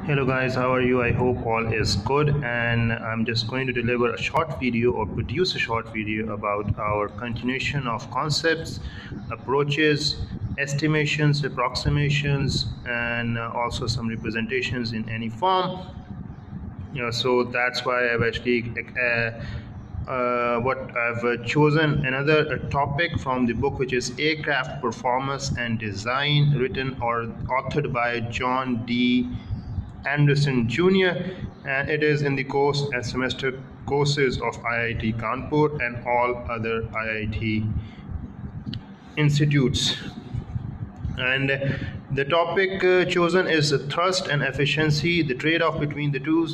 Hello guys, how are you? I hope all is good, and I'm just going to deliver a short video or produce a short video about our continuation of concepts, approaches, estimations, approximations, and also some representations in any form. So that's why I've actually what I've chosen another topic from the book, which is Aircraft Performance and Design, written or authored by John D. Anderson Jr., and it is in the course and semester courses of IIT Kanpur and all other IIT institutes. And the topic chosen is thrust and efficiency, the trade-off between the two.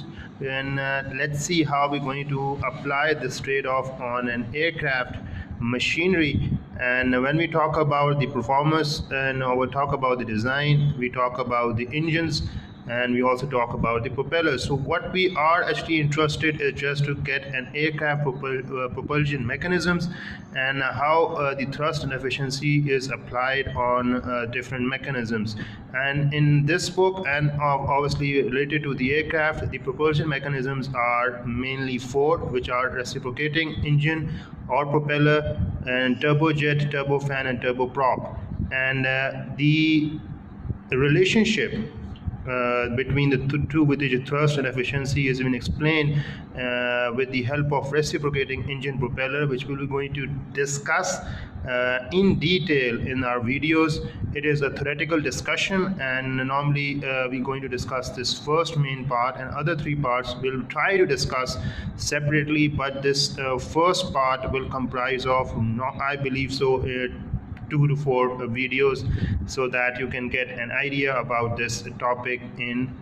And let's see how we're going to apply this trade-off on an aircraft machinery. And when we talk about the performance and we talk about the design, we talk about the engines, and we also talk about the propellers. So what we are actually interested is just to get an aircraft propulsion mechanisms and how the thrust and efficiency is applied on different mechanisms. And in this book, and obviously related to the aircraft, the propulsion mechanisms are mainly four, which are reciprocating engine or propeller, and turbojet, turbofan, and turboprop. And the relationship between the two, with the thrust and efficiency, has been explained with the help of reciprocating engine propeller, which we will be going to discuss in detail in our videos. It is a theoretical discussion, and normally we're going to discuss this first main part, and other three parts we'll try to discuss separately, but this first part will comprise of, I believe so, 2 to 4 videos, so that you can get an idea about this topic in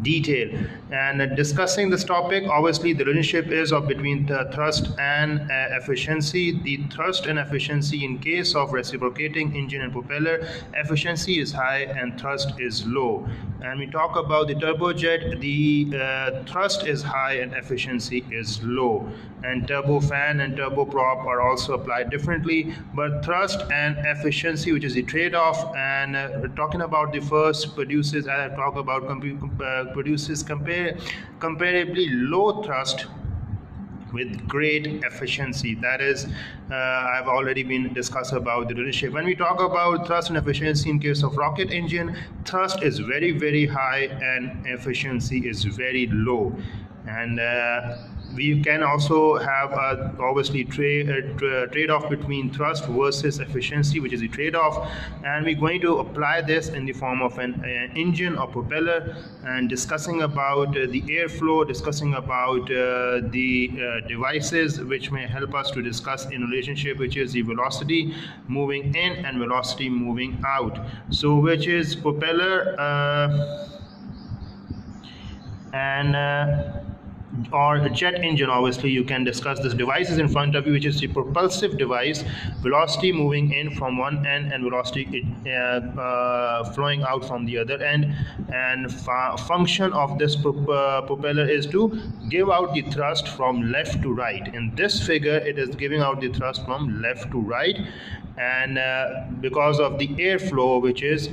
detail. And discussing this topic, obviously the relationship is of between the thrust and efficiency. The thrust and efficiency in case of reciprocating engine and propeller, efficiency is high and thrust is low. And we talk about the turbojet, the thrust is high and efficiency is low. And turbofan and turboprop are also applied differently, but thrust and efficiency, which is the trade-off, and talking about the first, produces, as I talk about, produces comparably low thrust with great efficiency. That is, I've already been discussed about the relationship. When we talk about thrust and efficiency in case of rocket engine, thrust is very high and efficiency is very low. And we can also have obviously trade-off between thrust versus efficiency, which is a trade-off, and we're going to apply this in the form of an engine or propeller, and discussing about the airflow, discussing about the devices which may help us to discuss in relationship, which is the velocity moving in and velocity moving out. So which is propeller and or a jet engine. Obviously you can discuss this devices in front of you, which is the propulsive device, velocity moving in from one end and velocity flowing out from the other end. And function of this propeller is to give out the thrust from left to right. In this figure it is giving out the thrust from left to right, and because of the airflow, which is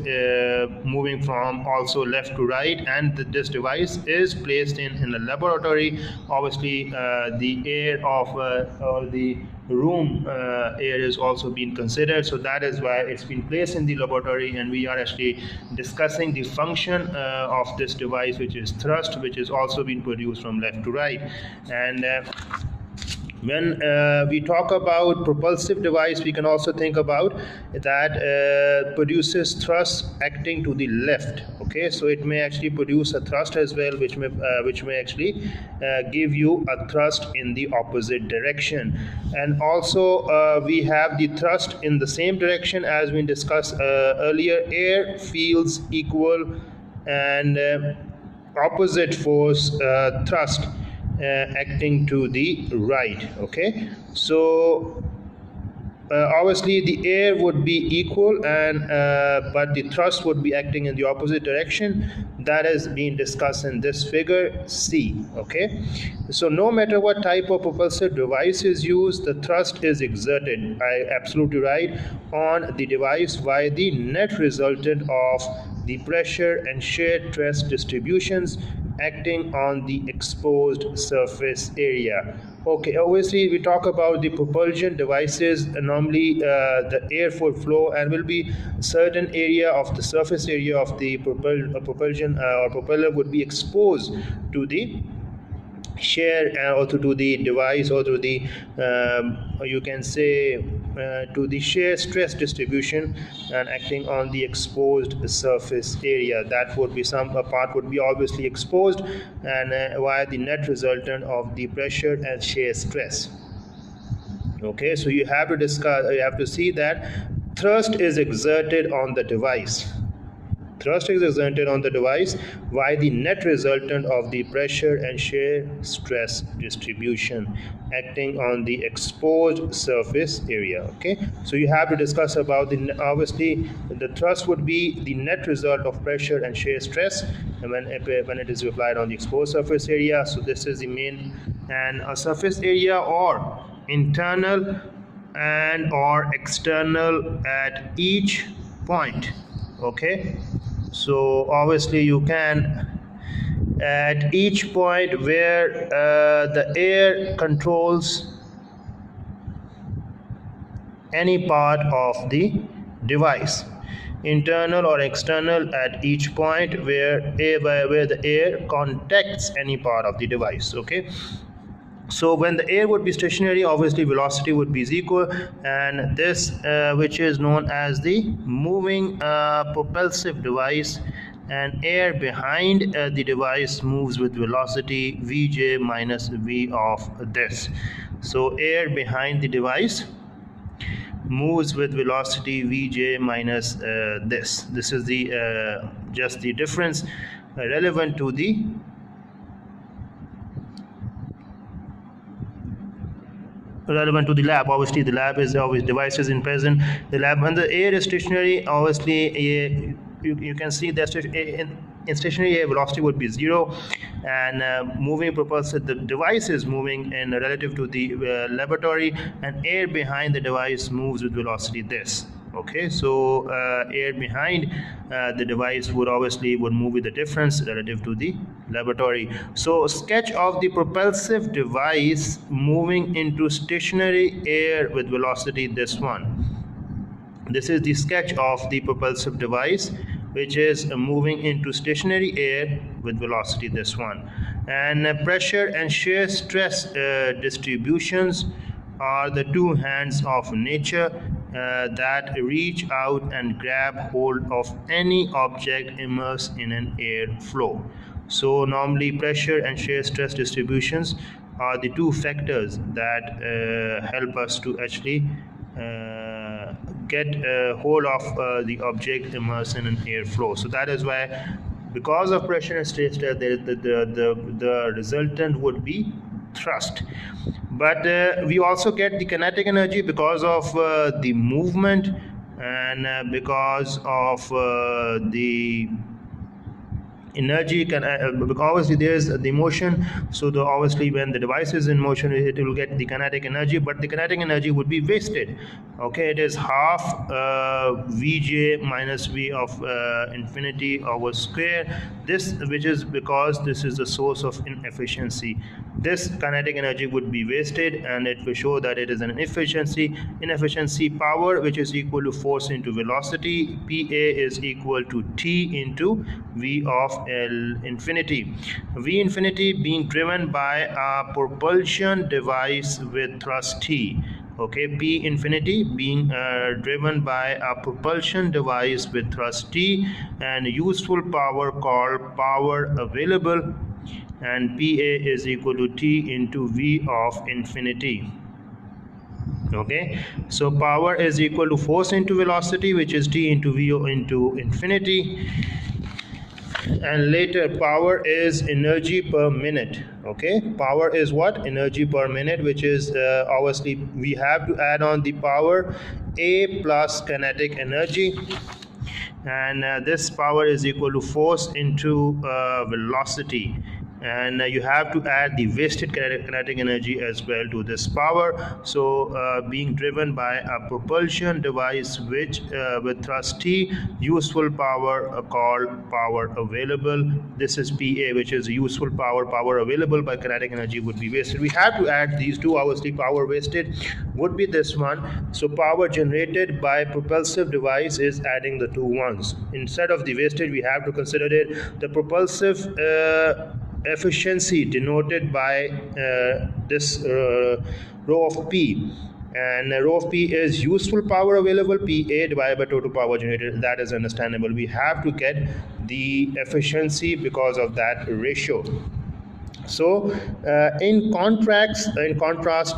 moving from also left to right, and this device is placed in a laboratory. Obviously the air of or the room air is also being considered, so that is why it's been placed in the laboratory, and we are actually discussing the function of this device, which is thrust, which is also being produced from left to right. And when we talk about propulsive device, we can also think about that produces thrust acting to the left. Okay, so it may actually produce a thrust as well, which may actually give you a thrust in the opposite direction. And also we have the thrust in the same direction as we discussed earlier. Air feels equal and opposite force thrust acting to the right. Okay, so obviously the air would be equal, and but the thrust would be acting in the opposite direction. That is being discussed in this figure C. Okay, so no matter what type of propulsive device is used, the thrust is exerted, absolutely right, on the device, while the net resultant of the pressure and shear stress distributions acting on the exposed surface area. Okay, obviously we talk about the propulsion devices. Normally the airflow flow and will be certain area of the surface area of the propulsion or propeller would be exposed to the share or to the device or to the you can say to the shear stress distribution and acting on the exposed surface area. That would be some a part would be obviously exposed and via the net resultant of the pressure and shear stress. Okay, so you have to see that thrust is exerted on the device. Thrust is exerted on the device by the net resultant of the pressure and shear stress distribution acting on the exposed surface area. Okay, so you have to discuss about the obviously the thrust would be the net result of pressure and shear stress when it is applied on the exposed surface area. So this is the main and a surface area or internal and or external at each point. Okay, so obviously you can at each point where the air controls any part of the device, internal or external at each point where the air contacts any part of the device. Okay, so when the air would be stationary, obviously velocity would be equal, and this which is known as the moving propulsive device, and air behind the device moves with velocity Vj minus V of this. So air behind the device moves with velocity Vj minus this. This is the just the difference relevant to the lab. Obviously the lab is always devices in present. The lab when the air is stationary, obviously you can see that in stationary air velocity would be 0, and moving propulsive the device is moving in relative to the laboratory, and air behind the device moves with velocity this. Okay, so air behind the device would move with the difference relative to the laboratory. So sketch of the propulsive device moving into stationary air with velocity this one. This is the sketch of the propulsive device which is moving into stationary air with velocity this one, and pressure and shear stress distributions are the two hands of nature that reach out and grab hold of any object immersed in an air flow. So normally pressure and shear stress distributions are the two factors that help us to actually get hold of the object immersed in an airflow. So that is why, because of pressure and stress, the resultant would be thrust. But we also get the kinetic energy because of the movement, and because of the energy because obviously there's the motion. So obviously when the device is in motion, it will get the kinetic energy, but the kinetic energy would be wasted. Okay, it is half Vj minus V of infinity over square, this which is because this is the source of inefficiency. This kinetic energy would be wasted, and it will show that it is an inefficiency power, which is equal to force into velocity. Pa is equal to T into V of L infinity. V infinity being driven by a propulsion device with thrust T. Okay, P infinity being driven by a propulsion device with thrust T, and useful power called power available, and Pa is equal to T into V of infinity. Okay, so power is equal to force into velocity, which is T into V into infinity, and later power is energy per minute. Okay, power is what? Energy per minute, which is obviously we have to add on the power A plus kinetic energy, and this power is equal to force into velocity, and you have to add the wasted kinetic energy as well to this power. So being driven by a propulsion device which with thrust T, useful power called power available. This is PA, which is useful power available by kinetic energy would be wasted. We have to add these two. Obviously power wasted would be this one. So power generated by propulsive device is adding the two ones. Instead of the wastage, we have to consider it the propulsive efficiency denoted by this rho of P, and rho of P is useful power available, PA divided by total power generated. That is understandable. We have to get the efficiency because of that ratio. So in contrast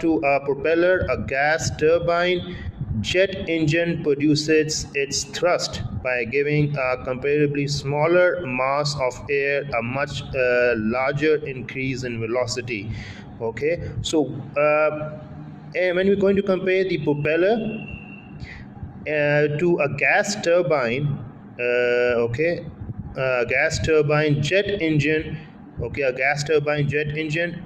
to a propeller, a gas turbine jet engine produces its thrust by giving a comparatively smaller mass of air a much larger increase in velocity. Okay, so when we're going to compare the propeller to a gas turbine, gas turbine jet engine. Okay, a gas turbine jet engine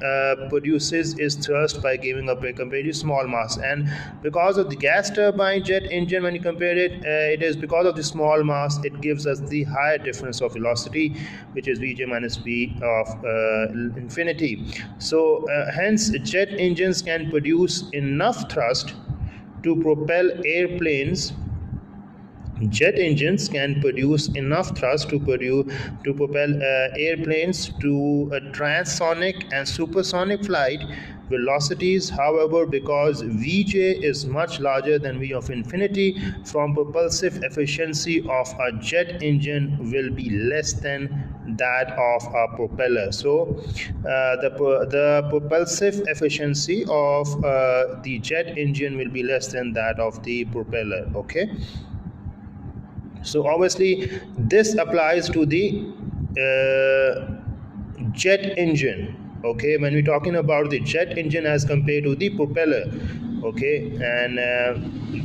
produces its thrust by giving up a comparatively small mass, and because of the gas turbine jet engine, when you compare it, it is because of the small mass, it gives us the higher difference of velocity, which is Vj minus V of infinity. So hence jet engines can produce enough thrust to propel airplanes. Jet engines can produce enough thrust to propel airplanes to a transonic and supersonic flight velocities. However, because Vj is much larger than V of infinity, from propulsive efficiency of a jet engine will be less than that of a propeller. So the propulsive efficiency of the jet engine will be less than that of the propeller. Okay, so obviously this applies to the jet engine. Okay, when we're talking about the jet engine as compared to the propeller. Okay, and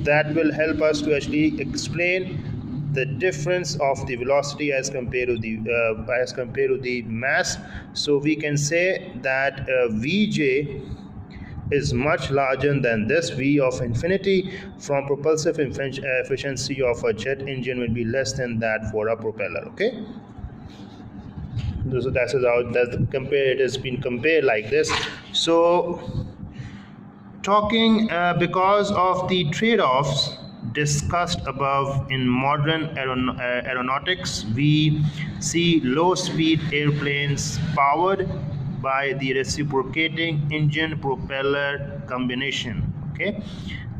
that will help us to actually explain the difference of the velocity as compared to the mass. So we can say that Vj is much larger than this V of infinity. From propulsive efficiency of a jet engine will be less than that for a propeller. Okay, so that is how it has been compared like this. So talking because of the trade-offs discussed above in modern aeronautics, we see low-speed airplanes powered by the reciprocating engine propeller combination. Okay,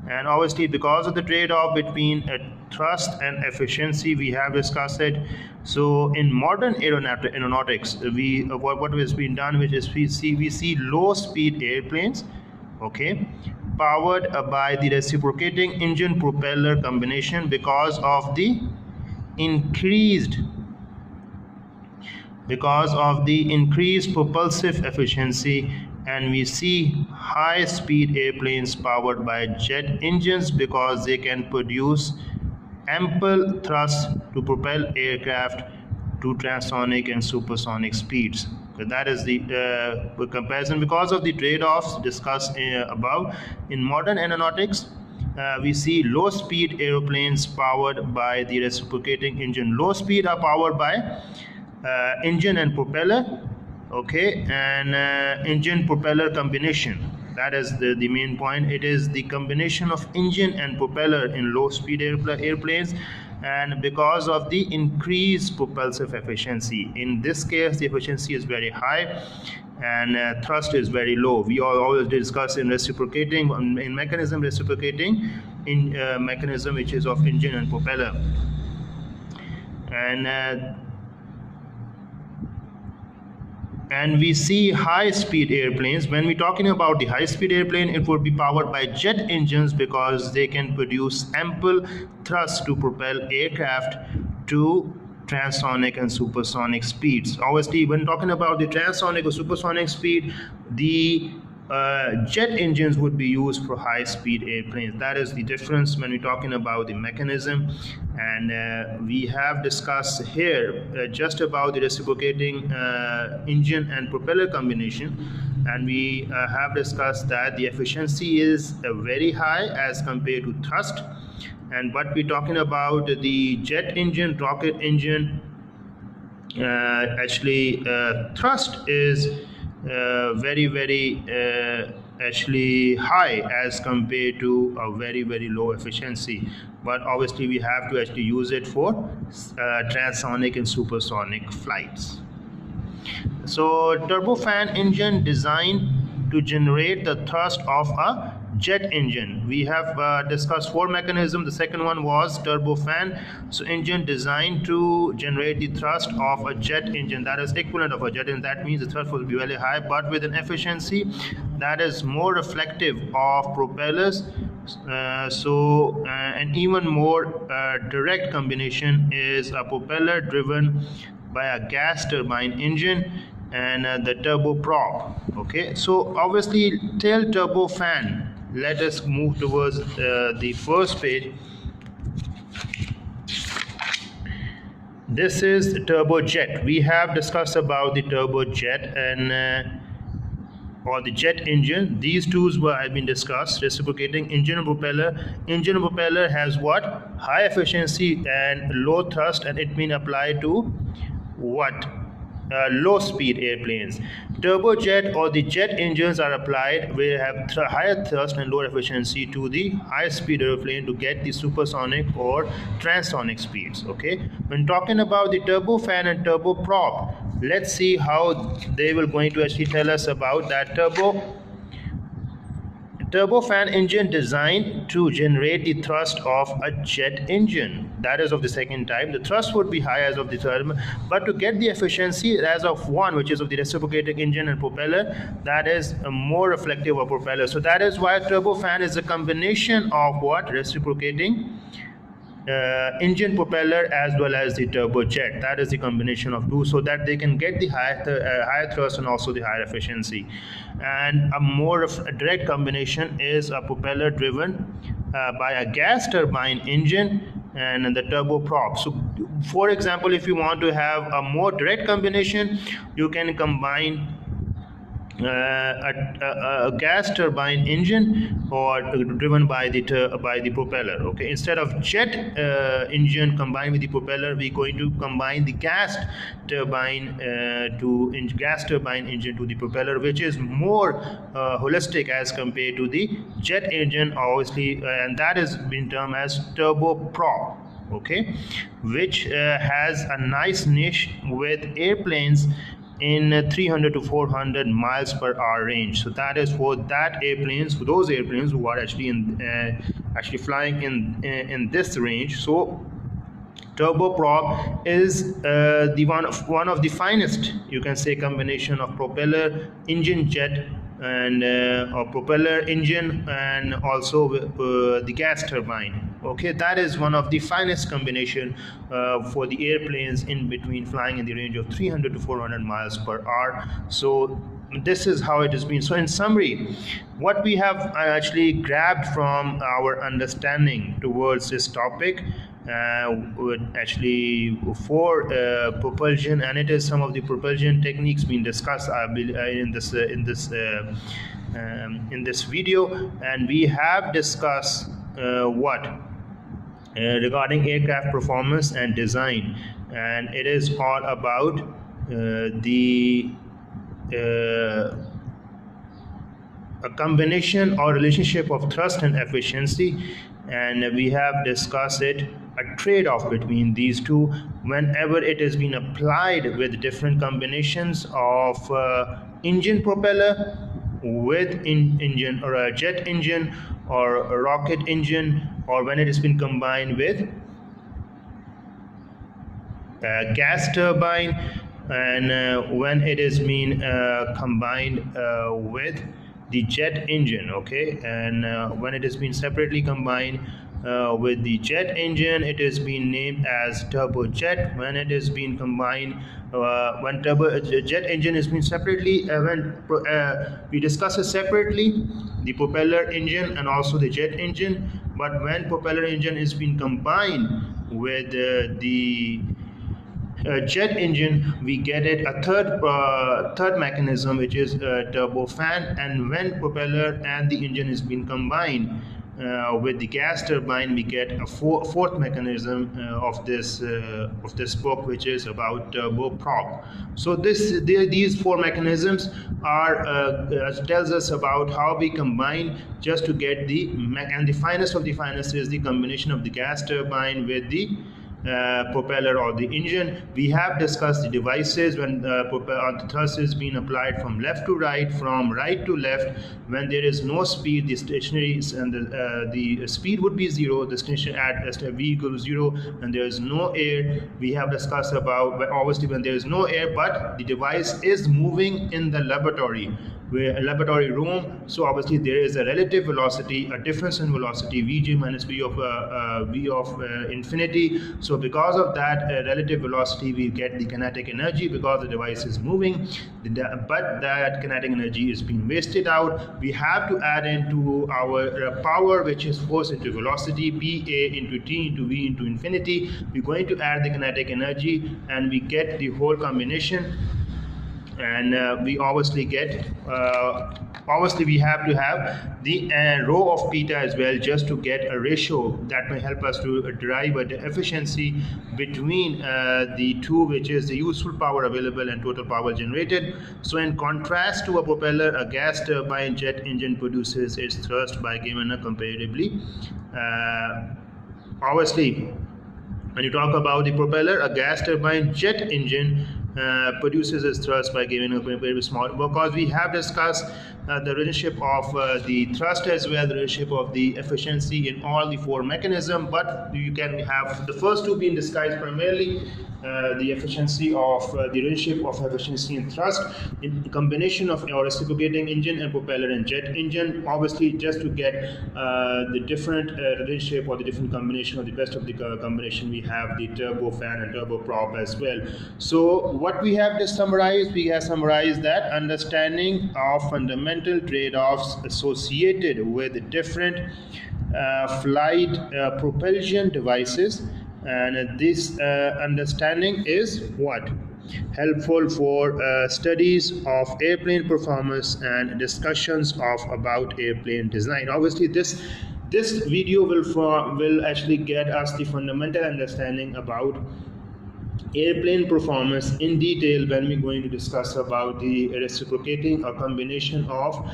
and obviously because of the trade-off between thrust and efficiency, we have discussed it. So in modern aeronautics, what has been done, which is we see low-speed airplanes, okay, powered by the reciprocating engine propeller combination because of the increased propulsive efficiency, and we see high-speed airplanes powered by jet engines because they can produce ample thrust to propel aircraft to transonic and supersonic speeds. So that is the comparison. Because of the trade-offs discussed above, in modern aeronautics, we see low-speed airplanes powered by the reciprocating engine. Low speed are powered by engine and propeller, okay, and engine propeller combination. That is the main point. It is the combination of engine and propeller in low speed airplanes, and because of the increased propulsive efficiency. In this case, the efficiency is very high and thrust is very low. We always discuss in reciprocating, in mechanism reciprocating, in mechanism which is of engine and propeller. And we see high-speed airplanes. When we're talking about the high-speed airplane, it would be powered by jet engines because they can produce ample thrust to propel aircraft to transonic and supersonic speeds. Obviously, when talking about the transonic or supersonic speed, the jet engines would be used for high-speed airplanes. That is the difference when we're talking about the mechanism. And we have discussed here just about the reciprocating engine and propeller combination. And we have discussed that the efficiency is very high as compared to thrust. And but we're talking about the jet engine, rocket engine, thrust is very actually high as compared to a very low efficiency, but obviously we have to actually use it for transonic and supersonic flights. So turbofan engine designed to generate the thrust of a jet engine. We have discussed four mechanisms. The second one was turbofan. So engine designed to generate the thrust of a jet engine, that is equivalent of a jet engine. That means the thrust will be very high, but with an efficiency that is more reflective of propellers. An even more direct combination is a propeller driven by a gas turbine engine and the turboprop. Okay, so obviously tail turbofan. Let us move towards the first page. This is the turbojet. We have discussed about the turbojet and or the jet engine. These two have been discussed. Reciprocating engine and propeller. Engine and propeller has what? High efficiency and low thrust, and it been applied to what? Low speed airplanes. Turbojet or the jet engines are applied where have higher thrust and lower efficiency to the high speed airplane to get the supersonic or transonic speeds. Okay, when talking about the turbofan and turboprop, let's see how they will going to actually tell us about that. Turbofan engine designed to generate the thrust of a jet engine, that is of the second type. The thrust would be high as of the third, but to get the efficiency as of one, which is of the reciprocating engine and propeller, that is more reflective of propeller. So that is why turbofan is a combination of what? Reciprocating engine, propeller, as well as the turbojet. That is the combination of two, so that they can get the higher thrust and also the higher efficiency. And a more direct combination is a propeller driven by a gas turbine engine and the turboprop. So for example, if you want to have a more direct combination, you can combine a gas turbine engine or driven by the propeller. Okay, instead of jet engine combined with the propeller, we're going to combine the gas turbine engine to the propeller, which is more holistic as compared to the jet engine, obviously, and that is been termed as turboprop. Okay, which has a nice niche with airplanes in 300 to 400 miles per hour range. So that is for those airplanes who are actually flying in this range. So turboprop is one of the finest, you can say, combination of propeller engine jet and or propeller engine and also the gas turbine. Okay, that is one of the finest combination for the airplanes in between flying in the range of 300 to 400 miles per hour. So this is how it has been. So in summary, what we have actually grabbed from our understanding towards this topic actually for propulsion, and it is some of the propulsion techniques being discussed in this video, and we have discussed regarding aircraft performance and design, and it is all about a combination or relationship of thrust and efficiency, and we have discussed it, a trade-off between these two whenever it has been applied with different combinations of engine propeller with engine or a jet engine or a rocket engine, or when it has been combined with a gas turbine, and when it has been combined with the jet engine. Okay, and when it has been separately combined with the jet engine. It is being named as turbojet. When it is being combined, when jet engine is being separately, we discuss it separately, the propeller engine and also the jet engine. But when propeller engine is being combined with the jet engine, we get it a third mechanism, which is a turbofan. And when propeller and the engine is being combined with the gas turbine, we get a fourth mechanism of this book, which is about turboprop. So these four mechanisms are tells us about how we combine just to get and the finest of the finest is the combination of the gas turbine with the propeller or the engine. We have discussed the devices when the thrust is being applied from left to right, from right to left. When there is no speed, the stationary and the speed would be zero. The stationary at v equals 0, and there is no air. We have discussed about obviously when there is no air, but the device is moving in the laboratory room. So obviously there is a relative velocity, a difference in velocity, Vj minus v of infinity. So because of that relative velocity, we get the kinetic energy because the device is moving, but that kinetic energy is being wasted out. We have to add into our power, which is force into velocity, pa into t into v into infinity. We're going to add the kinetic energy and we get the whole combination. And we obviously get obviously we have to have the rho of theta as well, just to get a ratio that may help us to derive the efficiency between the two, which is the useful power available and total power generated. So in contrast to a propeller, a gas turbine jet engine produces its thrust by given a comparatively obviously when you talk about the propeller, a gas turbine jet engine produces its thrust by giving a very small, because we have discussed the relationship of the thrust as well, the relationship of the efficiency in all the four mechanisms. But you can have the first two being discussed primarily, the efficiency of the relationship of efficiency and thrust in combination of our reciprocating engine and propeller and jet engine, obviously just to get the different relationship or the different combination, or the best of the combination. We have the turbofan and turboprop as well. So what we have just summarized, we have summarized that understanding of fundamental trade-offs associated with different flight propulsion devices. And this understanding is what? Helpful for studies of airplane performance and discussions about airplane design. Obviously this video will actually get us the fundamental understanding about airplane performance in detail when we're going to discuss about the reciprocating or combination of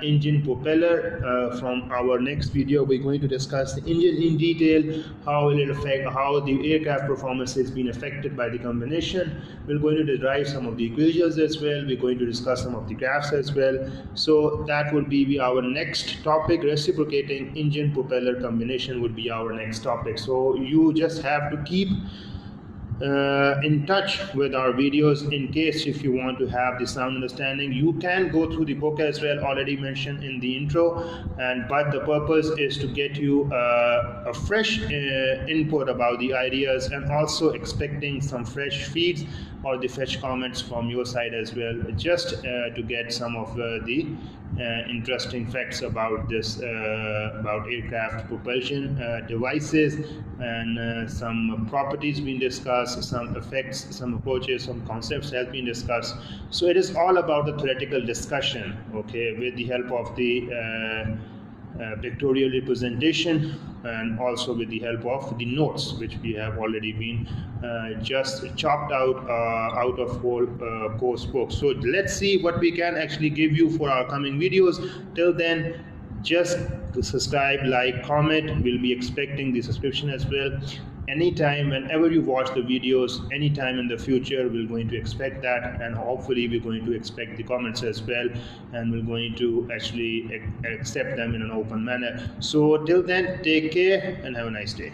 engine propeller. From our next video, we're going to discuss the engine in detail, how will it affect, how the aircraft performance is being affected by the combination. We're going to derive some of the equations as well. We're going to discuss some of the graphs as well. So that would be our next topic. Reciprocating engine propeller combination would be our next topic. So you just have to keep in touch with our videos. In case if you want to have the sound understanding, you can go through the book as well, already mentioned in the intro, but the purpose is to get you a fresh input about the ideas, and also expecting some fresh feeds or the fresh comments from your side as well, just to get some of the interesting facts about this about aircraft propulsion devices, and some properties being discussed, some effects, some approaches, some concepts have been discussed. So it is all about the theoretical discussion, okay, with the help of the pictorial representation, and also with the help of the notes, which we have already been just chopped out of whole course book. So let's see what we can actually give you for our coming videos. Till then, just subscribe, like, comment. We'll be expecting the subscription as well. Anytime, whenever you watch the videos, anytime in the future, we're going to expect that, and hopefully we're going to expect the comments as well, and we're going to actually accept them in an open manner. So till then, take care and have a nice day.